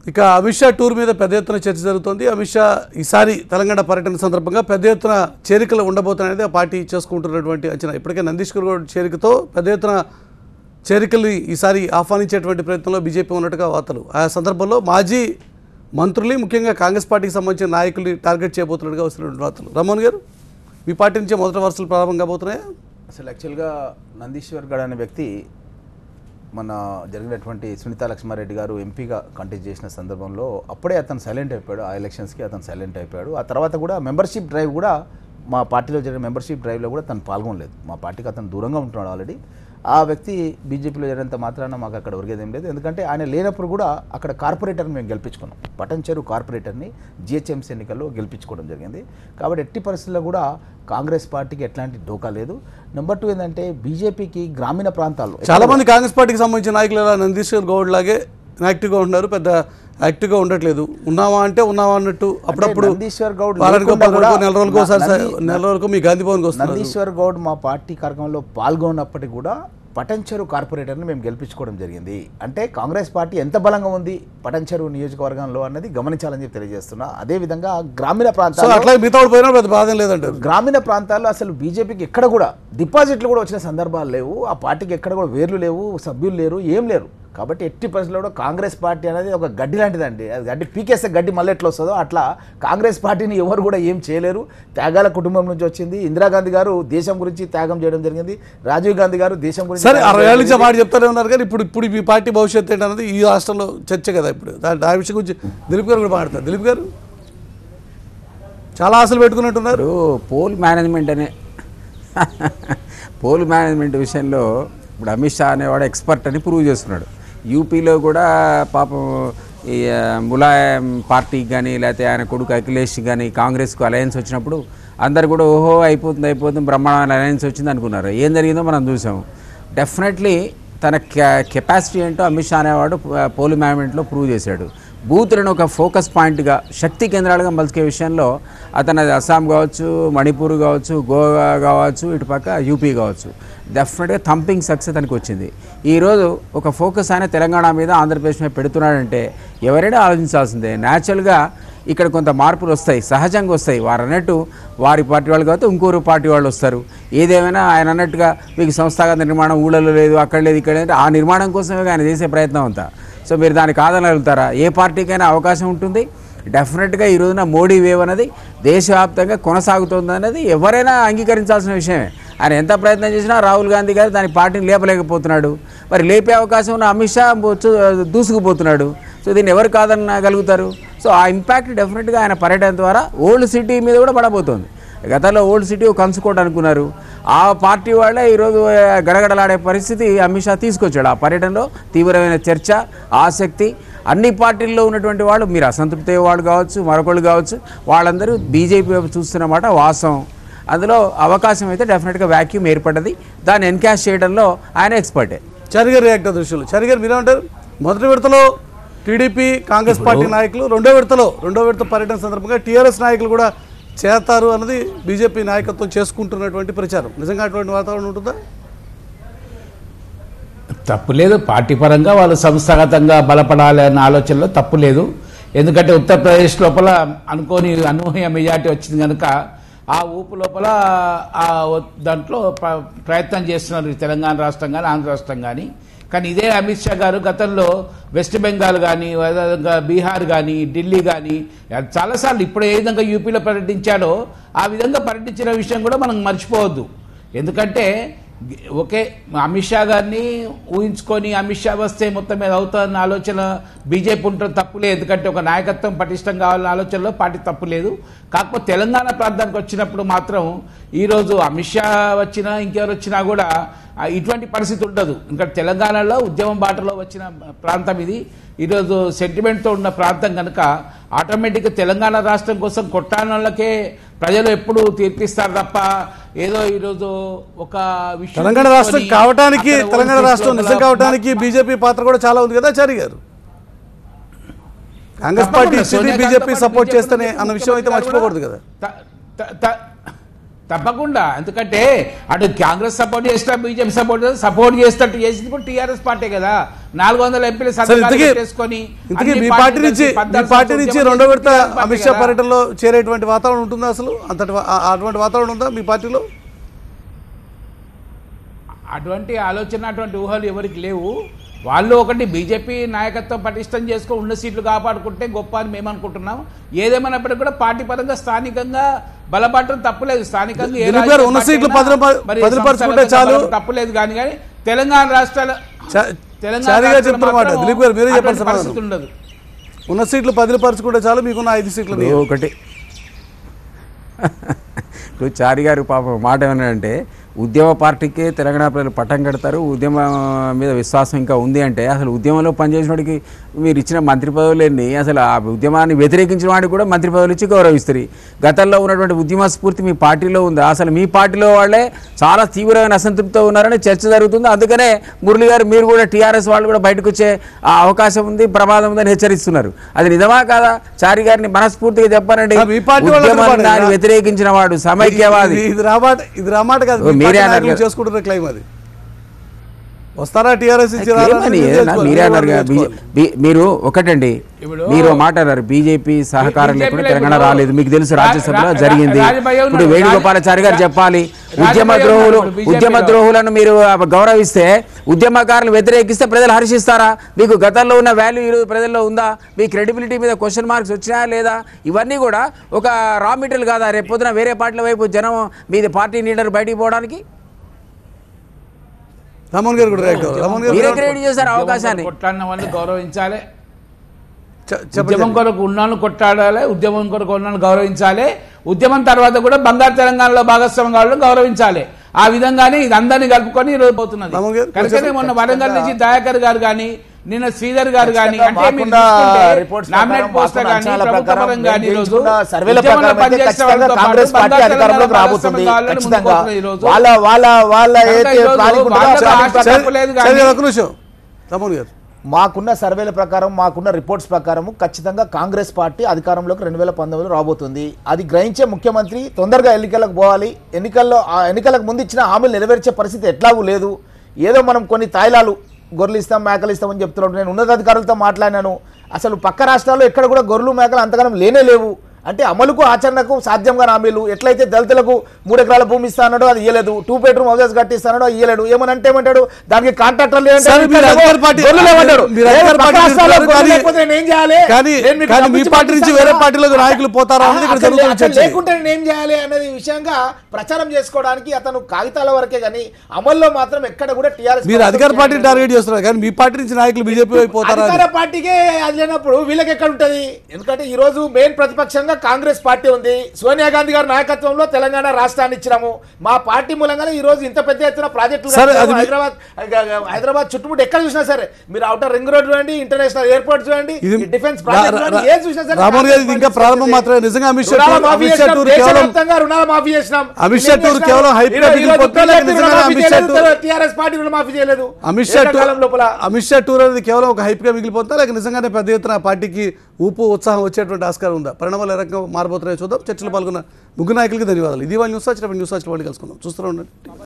ఇక అమిత్ షా టూర్ మీద పెద్ద ఎత్తున చర్చ జరుగుతోంది. అమిత్ షా ఈసారి తెలంగాణ పర్యటన సందర్భంగా పెద్ద ఎత్తున చేరికలు ఉండబోతున్నాయనేది ఆ పార్టీ చేసుకుంటున్నటువంటి అంచనా. ఇప్పటికే నందీశ్వర్ గౌడ్ చేరికతో పెద్ద ఎత్తున చేరికల్ని ఈసారి ఆహ్వానించేటువంటి ప్రయత్నంలో బీజేపీ ఉన్నట్టుగా వార్తలు. ఆ సందర్భంలో మాజీ మంత్రులు ముఖ్యంగా కాంగ్రెస్ పార్టీకి సంబంధించిన నాయకుల్ని టార్గెట్ చేయబోతున్నట్టుగా వస్తున్నటువంటి వార్తలు. రామ్మోహన్ గారు, మీ పార్టీ నుంచే మొదటి వరుసలు ప్రారంభం కాబోతున్నాయా? అసలు యాక్చువల్గా నందీశ్వర్ గౌడ్ అనే వ్యక్తి మన జరిగినటువంటి సునీతా లక్ష్మారెడ్డి గారు ఎంపీగా కంటెస్ట్ చేసిన సందర్భంలో అప్పుడే అతను సైలెంట్ అయిపోయాడు. ఆ ఎలక్షన్స్కి అతను సైలెంట్ అయిపోయాడు. ఆ తర్వాత కూడా మెంబర్షిప్ డ్రైవ్ కూడా మా పార్టీలో జరిగిన మెంబర్షిప్ డ్రైవ్లో కూడా తను పాల్గొనలేదు. మా పార్టీకి అతను దూరంగా ఉంటున్నాడు ఆల్రెడీ. ఆ వ్యక్తి బీజేపీలో జరిగినంత మాత్రాన మాకు అక్కడ ఒరిగేదేం లేదు. ఎందుకంటే ఆయన లేనప్పుడు కూడా అక్కడ కార్పొరేటర్ని మేము గెలిపించుకున్నాం. పటంచెరు కార్పొరేటర్ని జిహెచ్ఎంసీ ఎన్నికల్లో గెలిపించుకోవడం జరిగింది. కాబట్టి ఎట్టి పరిస్థితుల్లో కూడా కాంగ్రెస్ పార్టీకి ఎట్లాంటి డోకా లేదు. నెంబర్ 2 ఏంటంటే బీజేపీకి గ్రామీణ ప్రాంతాల్లో చాలా మంది కాంగ్రెస్ పార్టీకి సంబంధించిన నాయకులు ఇలా నందీశ్వర్ గౌడ్ లాగే యాక్టివ్గా ఉంటున్నారు, పెద్ద యాక్టివ్గా ఉండట్లేదు. ఉన్నావా అంటే ఉన్నావా అన్నట్టు అప్పుడప్పుడు నందీశ్వర్ గౌడ్ నెల రోజులకు మీ గాంధీ భవన్కి వస్తారు. నందీశ్వర్ గౌడ్ మా పార్టీ కార్యక్రమంలో పాల్గొన్నప్పటికీ కూడా పటంచెరు కార్పొరేటర్ని మేము గెలిపించుకోవడం జరిగింది. అంటే కాంగ్రెస్ పార్టీ ఎంత బలంగా ఉంది పటంచెరు నియోజకవర్గంలో అన్నది గమనించాలని చెప్పి తెలియజేస్తున్నా. అదేవిధంగా గ్రామీణ ప్రాంతాల్లో గ్రామీణ ప్రాంతాల్లో అసలు బీజేపీకి ఎక్కడ కూడా డిపాజిట్లు కూడా వచ్చిన సందర్భాలు లేవు. ఆ పార్టీకి ఎక్కడ కూడా వేర్లు లేవు, సభ్యులు లేరు, ఏం లేరు. కాబట్టి ఎట్టి పరిస్థితుల్లో కూడా కాంగ్రెస్ పార్టీ అనేది ఒక గడ్డి లాంటిదండి. అది గడ్డి పీకేస్తే గడ్డి మళ్ళీ ఎట్లా వస్తుందో అట్లా కాంగ్రెస్ పార్టీని ఎవరు కూడా ఏం చేయలేరు. త్యాగాల కుటుంబం నుంచి వచ్చింది. ఇందిరాగాంధీ గారు దేశం గురించి త్యాగం చేయడం జరిగింది. రాజీవ్ గాంధీ గారు దేశం గురించి సరే 60 ఏళ్ళ నుంచి మాట చెప్తానే ఉన్నారు. కానీ ఇప్పుడు ఈ పార్టీ భవిష్యత్తు ఏంటన్నది ఈ రాష్ట్రంలో చర్చ కదా. ఇప్పుడు ఆ విషయం గురించి దిలీప్ గారు కూడా మాట్లాడతారు. దిలీప్ గారు చాలా ఆశలు పెట్టుకున్నట్టున్నారు. పోల్ మేనేజ్మెంట్ విషయంలో ఇప్పుడు అమిత్ షా అనేవాడు ఎక్స్పర్ట్ అని ప్రూవ్ చేస్తున్నాడు. యూపీలో కూడా పాపం ఈ ములాయం పార్టీకి కానీ లేకపోతే ఆయన కొడుకు అఖిలేష్ కానీ కాంగ్రెస్కు అలయన్స్ వచ్చినప్పుడు అందరు కూడా ఓహో అయిపోతుంది బ్రహ్మాండమైన అలయన్స్ వచ్చింది అనుకున్నారు. ఏం జరిగిందో మనం చూసాము. డెఫినెట్లీ తన కెపాసిటీ ఏంటో అమిత్ షా అనేవాడు పోల్ మేనేజ్మెంట్లో ప్రూవ్ చేశాడు. బూత్లను ఒక ఫోకస్ పాయింట్గా శక్తి కేంద్రాలుగా మలుచుకే విషయంలో అతను అస్సాం కావచ్చు, మణిపూర్ కావచ్చు, గోవా కావచ్చు, ఇటుపక్క యూపీ కావచ్చు, డెఫినెట్గా థంపింగ్ సక్సెస్ అనికి వచ్చింది. ఈరోజు ఒక ఫోకస్ ఆయన తెలంగాణ మీద ఆంధ్రప్రదేశ్ మీద పెడుతున్నాడంటే ఎవరైనా ఆలోచించాల్సిందే. న్యాచురల్గా ఇక్కడ కొంత మార్పులు వస్తాయి, సహజంగా వస్తాయి. వారు అన్నట్టు వారి పార్టీ వాళ్ళు కావచ్చు, ఇంకోరు పార్టీ వాళ్ళు వస్తారు. ఏదేమైనా ఆయన అన్నట్టుగా మీకు సంస్థాగత నిర్మాణం ఊళ్ళలో లేదు, అక్కడ లేదు, ఇక్కడ లేదు. ఆ నిర్మాణం కోసమే ఆయన చేసే ప్రయత్నం అంతా. సో మీరు దాన్ని కాదనగలుగుతారా? ఏ పార్టీకైనా అవకాశం ఉంటుంది. డెఫినెట్గా ఈ రోజున మోడీ వేవ్ అనేది దేశవ్యాప్తంగా కొనసాగుతుంది అనేది ఎవరైనా అంగీకరించాల్సిన విషయమే. ఆయన ఎంత ప్రయత్నం చేసినా రాహుల్ గాంధీ గారు దాని పార్టీని లేపలేకపోతున్నాడు. మరి లేపే అవకాశం ఉన్న అమిత్ షా దూసుకుపోతున్నాడు. సో దీన్ని ఎవరు కాదనగలుగుతారు? సో ఆ ఇంపాక్ట్ డెఫినెట్గా ఆయన పర్యటన ద్వారా ఓల్డ్ సిటీ మీద కూడా పడబోతోంది. గతంలో ఓల్డ్ సిటీ కంచుకోట అనుకున్నారు. ఆ పార్టీ వాళ్ళే ఈరోజు గడగడలాడే పరిస్థితి అమిత్ షా తీసుకొచ్చాడు. ఆ పర్యటనలో తీవ్రమైన చర్చ, ఆసక్తి, అన్ని పార్టీల్లో ఉన్నటువంటి వాళ్ళు, మీరు అసంతృప్తి వాళ్ళు కావచ్చు, మరొకళ్ళు కావచ్చు, వాళ్ళందరూ బీజేపీ వైపు చూస్తున్నమాట వాస్తవం. అందులో అవకాశం అయితే డెఫినెట్గా వ్యాక్యూమ్ ఏర్పడ్డది. దాన్ని ఎన్కాష్ చేయడంలో ఆయన ఎక్స్పర్టే. చరిగారు రియాక్ట్ దృశ్యాలు. చరిగారు మీరేమంటారు? మొదటి విడతలో టీడీపీ కాంగ్రెస్ పార్టీ నాయకులు, రెండో విడత పర్యటన సందర్భంగా టీఆర్ఎస్ నాయకులు కూడా చేస్తారు అన్నది బీజేపీ నాయకత్వం చేసుకుంటున్నటువంటి ప్రచారం. నిజంగా అటువంటి వాతావరణం ఉంటుందా? తప్పులేదు. పార్టీ పరంగా వాళ్ళు సంస్థాగతంగా బలపడాలి అన్న ఆలోచనలో తప్పు లేదు. ఎందుకంటే ఉత్తరప్రదేశ్ లోపల అనూహ్య మెజార్టీ వచ్చింది కనుక ఆ ఊపు లోపల దాంట్లో ప్రయత్నం చేస్తున్నారు తెలంగాణ రాష్ట్రం కానీ ఆంధ్ర రాష్ట్రం కానీ. కానీ ఇదే అమిత్ షా గారు గతంలో వెస్ట్ బెంగాల్ కానీ, బీహార్ కానీ, ఢిల్లీ కానీ చాలాసార్లు ఇప్పుడు ఏ విధంగా యూపీలో పర్యటించాడో ఆ విధంగా పర్యటించిన విషయం కూడా మనం మర్చిపోవద్దు. ఎందుకంటే ఓకే, అమిత్ షా గారిని ఊహించుకొని అమిత్ షా వస్తే మొత్తం మీద అవుతుందన్న ఆలోచన బీజేపీ ఉండటం తప్పులేదు. ఎందుకంటే ఒక నాయకత్వం పటిష్టం కావాలన్న ఆలోచనలో పార్టీ తప్పులేదు. కాకపోతే తెలంగాణ ప్రాంతానికి వచ్చినప్పుడు మాత్రం ఈరోజు అమిత్ షా వచ్చినా ఇంకెవరు వచ్చినా కూడా ఇటువంటి పరిస్థితి ఉండదు. ఇంకా తెలంగాణలో ఉద్యమం బాటలో వచ్చిన ప్రాంతం ఇది. ఈరోజు సెంటిమెంట్తో ఉన్న ప్రాంతం కనుక ఆటోమేటిక్గా తెలంగాణ రాష్ట్రం కోసం కొట్టానోళ్ళకే ప్రజలు ఎప్పుడు తీర్పిస్తారు తప్ప ఏదో ఈరోజు ఒక తెలంగాణ రాష్ట్రం కావడానికి, తెలంగాణ రాష్ట్రం నిజం కావడానికి బీజేపీ పాత్ర కూడా చాలా ఉంది కదా చారి గారు. కాంగ్రెస్ పార్టీ బీజేపీ సపోర్ట్ చేస్తేనే అన్న విషయం అయితే మర్చిపోకూడదు కదా. తప్పకుండా. ఎందుకంటే అటు కాంగ్రెస్ సపోర్ట్ చేస్తా, బీజేపీ సపోర్ట్ చేస్తట్టు చేసింది కూడా టీఆర్ఎస్ పార్టీ కదా. 400 ఎంపీలు చేసుకొని మీ పార్టీ నుంచి రెండో విడత అమిత్ షా పర్యటనలో చేరేటువంటి వాతావరణం ఉంటుందా? అసలు అటువంటి వాతావరణం ఉందా మీ పార్టీలో? అటువంటి ఆలోచన, అటువంటి ఊహలు ఎవరికి లేవు. వాళ్ళు ఒకటి బీజేపీ నాయకత్వం పటిష్టం చేసుకొని ఉన్న సీట్లు కాపాడుకుంటే గొప్ప అని మేము అనుకుంటున్నాం. ఏదేమైనప్పటికీ కూడా పార్టీ పరంగా స్థానికంగా బలపడటం తప్పులేదు. స్థానికంగా ఉన్న సీట్లు పదిలిపరుచుకుంటే చాలు, తప్పులేదు. కానీ తెలంగాణ రాష్ట్రాల దిలీప్ గారు మీరే చెప్పాల్సిన పరిస్థితి ఉండదు. ఉన్న సీట్లు పదిలిపరుచుకుంటే చాలు, మీకున్న 5 సీట్లు ఒకటి. ఇప్పుడు చారి గారు పాపం మాట ఏమన్నాడంటే ఉద్యమ పార్టీకే తెలంగాణ ప్రజలు పట్టం కడతారు, ఉద్యమం మీద విశ్వాసం ఇంకా ఉంది అంటే అసలు ఉద్యమంలో పనిచేసిన వాడికి మీరు ఇచ్చిన మంత్రి పదవులన్నీ అసలు ఆ ఉద్యమాన్ని వ్యతిరేకించిన వాడికి కూడా మంత్రి పదవులు ఇచ్చి గౌరవిస్తారు. గతంలో ఉన్నటువంటి ఉద్యమ స్ఫూర్తి మీ పార్టీలో ఉందా? అసలు మీ పార్టీలో వాళ్ళే చాలా తీవ్రమైన అసంతృప్తితో ఉన్నారని చర్చ జరుగుతుంది. అందుకనే మురళి గారు మీరు కూడా టీఆర్ఎస్ వాళ్ళు కూడా బయటకు వచ్చే అవకాశం ఉంది, ప్రమాదం ఉందని హెచ్చరిస్తున్నారు. అది నిజమా కాదా? చారి గారిని మనస్ఫూర్తిగా చెప్పానండి, ఉద్యమాన్ని వ్యతిరేకించిన వాడు సమైక్యవాది. ఇది రామాట కాదు, చేసుకుంటున్న క్లైమ్ అది. వస్తారా టీఆర్ఎస్ మీరే అన్నారు. మీరు ఒకటండి, మీరు మాట అన్నారు బీజేపీ సహకారం లేకుండా తెలంగాణ రాలేదు. మీకు తెలుసు రాజ్యసభలో జరిగింది. ఇప్పుడు వేణుగోపాలాచారి గారు చెప్పాలి, ఉద్యమ ద్రోహులను మీరు గౌరవిస్తే, ఉద్యమకారులు వ్యతిరేకిస్తే ప్రజలు హర్షిస్తారా? మీకు గతంలో ఉన్న వాల్యూ ఈరోజు ప్రజల్లో ఉందా? మీ క్రెడిబిలిటీ మీద క్వశ్చన్ మార్క్స్ వచ్చినాయా లేదా? ఇవన్నీ కూడా ఒక రా మెటీరియల్ కాదా రేపు పొద్దున వేరే పార్టీల వైపు జనం మీది పార్టీ లీడర్ బయటికి పోవడానికి? రమణ్ గారు కూడా అవకాశాన్ని కొట్లాడిన వాళ్ళని గౌరవించాలి, ఉద్యమం కొరకు ఉన్నాను కొట్లాడాలి, ఉద్యమం కొరకు ఉన్నాను గౌరవించాలి. ఉద్యమం తర్వాత కూడా బంగారు తెలంగాణలో భాగస్వామ్యం కావాలని గౌరవించాలి. ఆ విధంగానే ఇది అందరినీ కలుపుకొని ఈరోజు పోతున్నది. కనుకనే మొన్న వరంగల్ నుంచి దయాకర్ గారు కానీ, నిన్న శ్రీధర్ గారు కానీ, అంటే నామినేట్ పోస్టర్ కానీ, ప్రభుత్వ పరం కానీ మాకున్న సర్వేల ప్రకారం, మాకున్న రిపోర్ట్స్ ప్రకారం ఖచ్చితంగా కాంగ్రెస్ పార్టీ అధికారంలోకి 2019 రాబోతుంది. అది గ్రహించే ముఖ్యమంత్రి తొందరగా ఎన్నికలకు పోవాలి. ఎన్నికలకు ముందు ఇచ్చిన హామీలు నెరవేర్చే పరిస్థితి ఎట్లాగూ లేదు. ఏదో మనం కొన్ని తాయిలాలు గొర్రెలు ఇస్తాం, మేకలు ఇస్తామని చెప్తున్నాడు. నేను ఉన్నతాధికారులతో మాట్లాడినాను, అసలు పక్క రాష్ట్రాల్లో ఎక్కడ కూడా గొర్రెలు మేకలు అంతగానం లేనే లేవు. అంటే అమలుకు ఆచరణకు సాధ్యంగా హామీలు. ఎట్లయితే దళితులకు 3 ఎకరాల భూమి ఇస్తానో అది ఇయ్యలేదు, 2 bedroom హౌసెస్ కట్టిస్తానో ఇయ్యలేదు. ఏమనంటే ఏమంటాడు, దానికి కాంట్రాక్టర్లు మీ పార్టీ నుంచి వేరే పార్టీలకు నాయకులు పోతారా లేకుంటే నేను చేయాలి అనేది విషయంగా ప్రచారం చేసుకోవడానికి అతను కాగితాల వరకే కానీ అమల్లో మాత్రం ఎక్కడ కూడా టీఆర్ఎస్ మీరు అధికార పార్టీ టార్గెట్ చేస్తున్నారు. కానీ మీ పార్టీ నుంచి నాయకులు బీజేపీ పోతారా? అధికార పార్టీకే అది లేనప్పుడు వీళ్ళకి ఎక్కడ ఉంటది? ఎందుకంటే ఈ రోజు మెయిన్ ప్రతిపక్షంగా కాంగ్రెస్ పార్టీ ఉంది. సోనియా గాంధీ గారి నాయకత్వంలో తెలంగాణ రాష్ట్రాన్ని ఇచ్చినాము. మా పార్టీ మూలంగానే ఈ రోజు ఇంత పెద్ద ఎత్తున ప్రాజెక్టులు హైదరాబాద్ చుట్టుముట్టు ఎక్కడ చూసినా సరే, మీరు అవుటర్ రింగ్ రోడ్ చూడండి, ఇంటర్నేషనల్ ఎయిర్పోర్ట్ చూడండి, డిఫెన్స్ ఇంకా ప్రారంభం మాత్రమే. నిజంగా అమిత్ షా టూర్ కేవలం ఒక హైప్ గా మిగిలిపోతుందా, లేక నిజంగానే పెద్ద ఎత్తున పార్టీకి ఊపు ఉత్సాహం వచ్చేటువంటి ఆస్కారం ఉందా? పరిణామాలు ఏ రకంగా మారబోతున్నాయో చూద్దాం. చర్చలు పాల్గొన్న ముగ్గురు నాయకులకి ధన్యవాదాలు. ఇది వాళ్ళ న్యూస్ వాచ్. న్యూస్ వాచ్ వాళ్ళు కలుసుకుందాం. చూస్తూ ఉండండి.